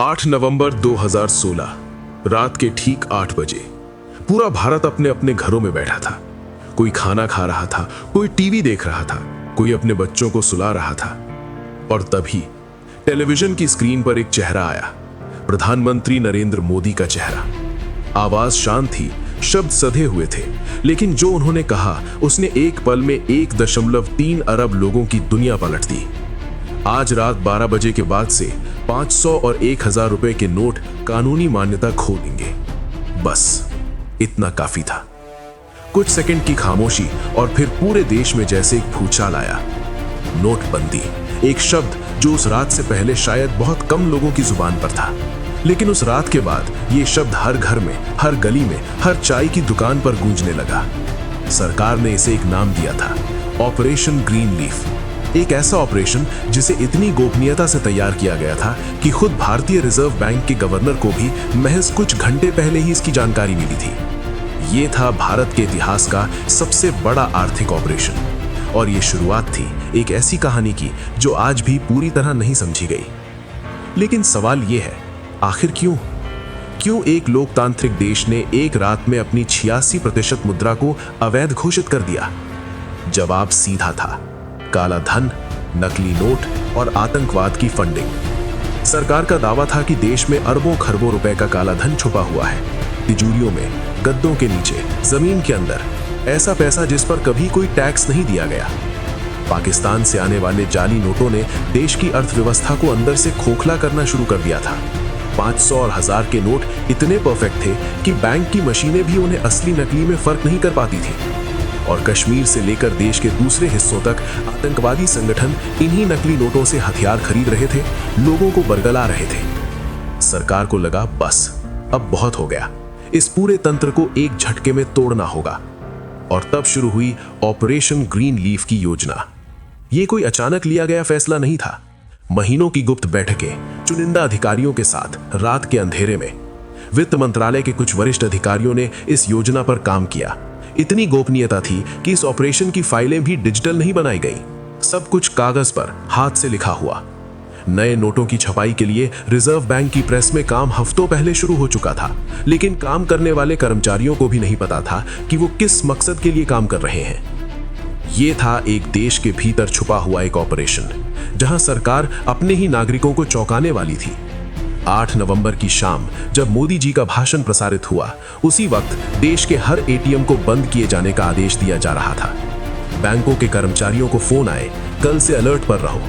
8 नवंबर 2016 रात के ठीक 8 बजे पूरा भारत अपने अपने घरों में बैठा था। कोई खाना खा रहा था, कोई टीवी देख रहा था, कोई अपने बच्चों को सुला रहा था। और तभी टेलीविजन की स्क्रीन पर एक चेहरा आया, प्रधानमंत्री नरेंद्र मोदी का चेहरा। आवाज शांत थी, शब्द सधे हुए थे, लेकिन जो उन्होंने कहा उसने एक पल में 1.3 अरब लोगों की दुनिया पलट दी। आज रात 12 बजे के बाद से 500 और 1000 रुपए के नोट कानूनी मान्यता खो देंगे। बस इतना काफी था। कुछ सेकंड की खामोशी और फिर पूरे देश में जैसे एक भूचाल आया। नोटबंदी, एक शब्द जो उस रात से पहले शायद बहुत कम लोगों की जुबान पर था, लेकिन उस रात के बाद ये शब्द हर घर में, हर गली में, हर चाय की दुकान पर गूंजने लगा। सरकार ने इसे एक नाम दिया था, ऑपरेशन ग्रीन लीफ। एक ऐसा ऑपरेशन जिसे इतनी गोपनीयता से तैयार किया गया था कि खुद भारतीय रिजर्व बैंक के गवर्नर को भी महज कुछ घंटे पहले ही इसकी जानकारी मिली थी। ये था भारत के इतिहास का सबसे बड़ा आर्थिक ऑपरेशन, और ये शुरुआत थी एक ऐसी कहानी की जो आज भी पूरी तरह नहीं समझी गई। लेकिन सवाल ये है, आखिर क्यों एक लोकतांत्रिक देश ने एक रात में अपनी 86% मुद्रा को अवैध घोषित कर दिया? जवाब सीधा था, काला धन, नकली नोट और आतंकवाद की फंडिंग। सरकार का दावा था कि देश में अरबों खरबों रुपए का काला धन छुपा हुआ है, तिजोरियों में, गद्दों के नीचे, जमीन के अंदर, ऐसा पैसा जिस पर कभी कोई टैक्स नहीं दिया गया। पाकिस्तान से आने वाले जाली नोटों ने देश की अर्थव्यवस्था को अंदर से खोखला करना शुरू कर दिया था। 500 और 1000 के नोट इतने परफेक्ट थे कि बैंक की मशीनें भी उन्हें असली नकली में फर्क नहीं कर पाती थी। और कश्मीर से लेकर देश के दूसरे हिस्सों तक आतंकवादी संगठन इन्हीं नकली नोटों से हथियार खरीद रहे थे, लोगों को बरगला रहे थे। सरकार को लगा बस अब बहुत हो गया, इस पूरे तंत्र को एक झटके में तोड़ना होगा। और तब शुरू हुई ऑपरेशन ग्रीन लीफ की योजना। ये कोई अचानक लिया गया फैसला नहीं था। महीनों की गुप्त बैठकें चुनिंदा अधिकारियों के साथ रात के अंधेरे में। वित्त मंत्रालय के कुछ वरिष्ठ अधिकारियों ने इस योजना पर काम किया। इतनी गोपनीयता थी कि इस ऑपरेशन की फाइलें भी डिजिटल नहीं बनाई गई, सब कुछ कागज पर हाथ से लिखा हुआ। नए नोटों की छपाई के लिए रिजर्व बैंक की प्रेस में काम हफ्तों पहले शुरू हो चुका था, लेकिन काम करने वाले कर्मचारियों को भी नहीं पता था कि वो किस मकसद के लिए काम कर रहे हैं। ये था एक देश के भीतर छुपा हुआ एक ऑपरेशन, जहां सरकार अपने ही नागरिकों को चौंकाने वाली थी। 8 नवंबर की शाम जब मोदी जी का भाषण प्रसारित हुआ, उसी वक्त देश के हर एटीएम को बंद किए जाने का आदेश दिया जा रहा था। बैंकों के कर्मचारियों को फोन आए, कल से अलर्ट पर रहो।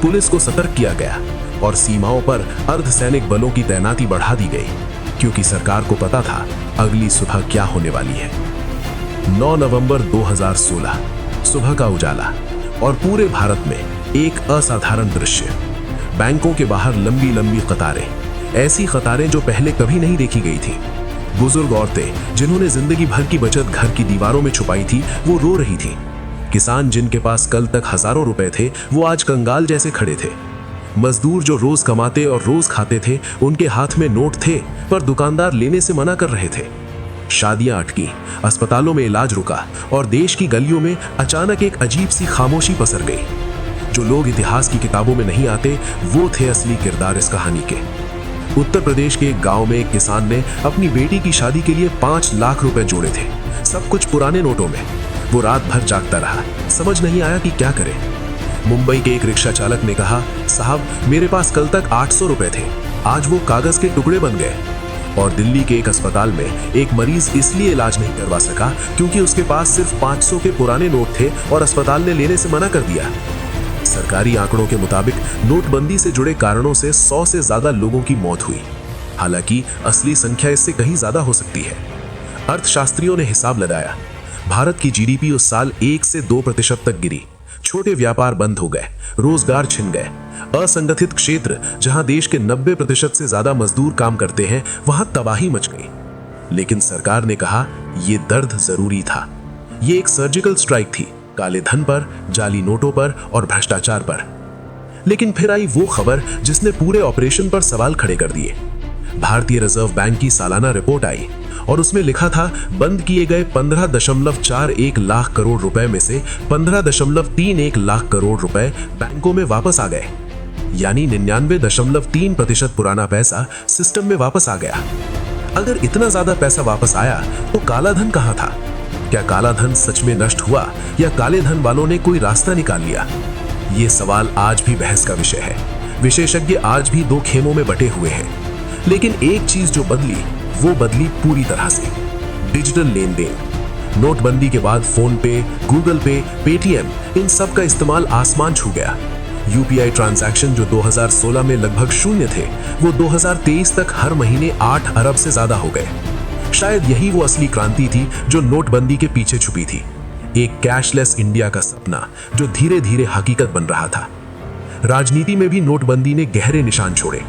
पुलिस को सतर्क किया गया और सीमाओं पर अर्धसैनिक बलों की तैनाती बढ़ा दी गई, क्योंकि सरकार को पता था अगली सुबह क्या होने वाली है। 9 नवंबर 2016 सुबह का उजाला और पूरे भारत में एक असाधारण दृश्य। बैंकों के बाहर लंबी लंबी कतारें, ऐसी कतारें जो पहले कभी नहीं देखी गई थी। बुजुर्ग औरतें जिन्होंने जिंदगी भर की बचत घर की दीवारों में छुपाई थी, वो रो रही थी। किसान जिनके पास कल तक हजारों रुपए थे, वो आज कंगाल जैसे खड़े थे। मजदूर जो रोज कमाते और रोज खाते थे, उनके हाथ में नोट थे, पर दुकानदार लेने से मना कर रहे थे। शादियां अटकी, अस्पतालों में इलाज रुका और देश की गलियों में अचानक एक अजीब सी खामोशी पसर गई। जो लोग इतिहास की किताबों में नहीं आते, वो थे असली किरदार इस कहानी के। उत्तर प्रदेश के एक गांव में एक किसान ने अपनी बेटी की शादी के लिए 5 लाख रुपए जोड़े थे, सब कुछ पुराने नोटों में। वो रात भर जागता रहा, समझ नहीं आया कि क्या करे। मुंबई के एक रिक्शा चालक ने कहा, साहब मेरे पास कल तक 800 रुपए थे, आज वो कागज के टुकड़े बन गए। और दिल्ली के एक अस्पताल में एक मरीज इसलिए इलाज नहीं करवा सका क्योंकि उसके पास सिर्फ 500 के पुराने नोट थे और अस्पताल ने लेने से मना कर दिया। सरकारी आंकड़ों के मुताबिक नोटबंदी से जुड़े कारणों से 100 से ज्यादा लोगों की मौत हुई। हालांकि असली संख्या इससे कहीं ज्यादा हो सकती है। अर्थशास्त्रियों ने हिसाब लगाया, भारत की जीडीपी उस साल 1 से 2% तक गिरी। छोटे व्यापार बंद हो गए, रोजगार छिन गए। असंगठित क्षेत्र, जहां देश के 90% से ज्यादा मजदूर काम करते हैं, वहां तबाही मच गई। लेकिन सरकार ने कहा यह दर्द जरूरी था। यह एक सर्जिकल स्ट्राइक थी, काले धन पर, जाली नोटों पर और भ्रष्टाचार पर। लेकिन फिर आई वो खबर जिसने पूरे ऑपरेशन पर सवाल खड़े कर दिए। भारतीय रिजर्व बैंक की सालाना रिपोर्ट आई और उसमें लिखा था बंद किए गए 15.41 लाख करोड़ रुपए में से 15.31 लाख करोड़ रुपए बैंकों में वापस आ गए। यानी 99.3% पुराना पैसा सिस्टम में वापस आ गया। अगर इतना ज्यादा पैसा वापस आया तो काला धन कहाँ था? क्या काला धन सच में नष्ट हुआ या काले धन वालों ने कोई रास्ता निकाल लिया? ये सवाल आज भी बहस का विषय है। विशेषज्ञ आज भी दो खेमों में बटे हुए हैं। लेकिन एक चीज जो बदली, वो बदली पूरी तरह से। डिजिटल लेन देन। नोटबंदी के बाद फोन पे, गूगल पे, पेटीएम, इन सब का इस्तेमाल आसमान छू गया। यूपीआई ट्रांजैक्शन जो 2016 में लगभग शून्य थे, वो 2023 तक हर महीने 8 अरब से ज्यादा हो गए। शायद यही वो असली क्रांति थी जो नोटबंदी के पीछे छुपी थी। एक कैशलेस इंडिया का सपना जो धीरे धीरे हकीकत बन रहा था। राजनीति में भी नोटबंदी ने गहरे निशान छोड़े।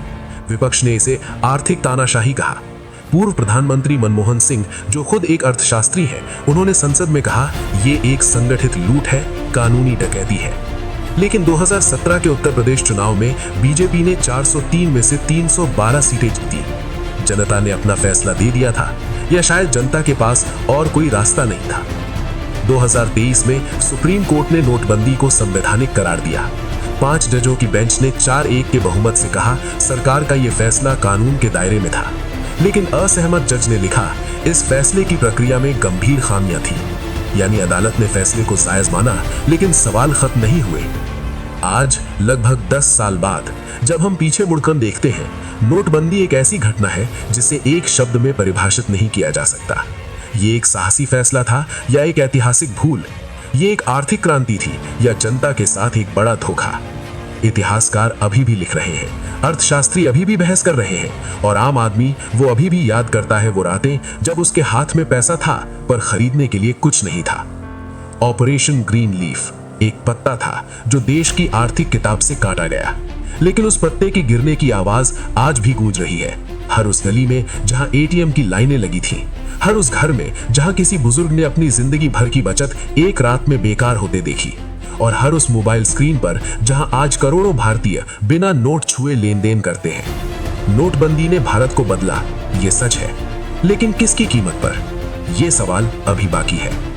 विपक्ष ने इसे आर्थिक तानाशाही कहा। पूर्व प्रधानमंत्री मनमोहन सिंह, जो खुद एक अर्थशास्त्री हैं, उन्होंने संसद में कहा, ये एक संगठित लूट है, कानूनी डकैती है। लेकिन 2017 के उत्तर प्रदेश चुनाव में बीजेपी ने 403 में से 312 सीटें जीती। जनता ने अपना फैसला दे दिया था, या शायद जनता के पास और कोई रास्ता नहीं था। 2023 में सुप्रीम कोर्ट ने नोटबंदी को संवैधानिक करार दिया। 5 जजों की बेंच ने 4-1 के बहुमत से कहा, सरकार का यह फैसला कानून के दायरे में था। लेकिन असहमत जज ने लिखा, इस फैसले की प्रक्रिया में गंभीर खामियां थी। यानी अदालत ने फैसले को जायज माना, लेकिन सवाल खत्म नहीं हुए। आज लगभग 10 साल बाद जब हम पीछे मुड़कर देखते हैं, नोटबंदी एक ऐसी घटना है जिसे एक शब्द में परिभाषित नहीं किया जा सकता। ये एक साहसी फैसला था या एक ऐतिहासिक भूल? ये एक आर्थिक क्रांति थी या जनता के साथ एक बड़ा धोखा? इतिहासकार अभी भी लिख रहे हैं, अर्थशास्त्री अभी भी बहस कर रहे हैं, और आम आदमी वो अभी भी याद करता है वो रातें जब उसके हाथ में पैसा था पर खरीदने के लिए कुछ नहीं था। ऑपरेशन ग्रीन लीफ एक पत्ता था जो देश की आर्थिक किताब से काटा गया, लेकिन उस पत्ते के गिरने की आवाज आज भी गूंज रही है। हर उस गली में जहां एटीएम की लाइनें लगी थीं, हर उस घर में जहां किसी बुजुर्ग ने अपनी जिंदगी भर की बचत एक रात में बेकार होते देखी, और हर उस मोबाइल स्क्रीन पर जहां आज करोड़ों भारतीय बिना नोट छुए लेन देन करते हैं। नोटबंदी ने भारत को बदला, ये सच है, लेकिन किसकी कीमत पर? यह सवाल अभी बाकी है।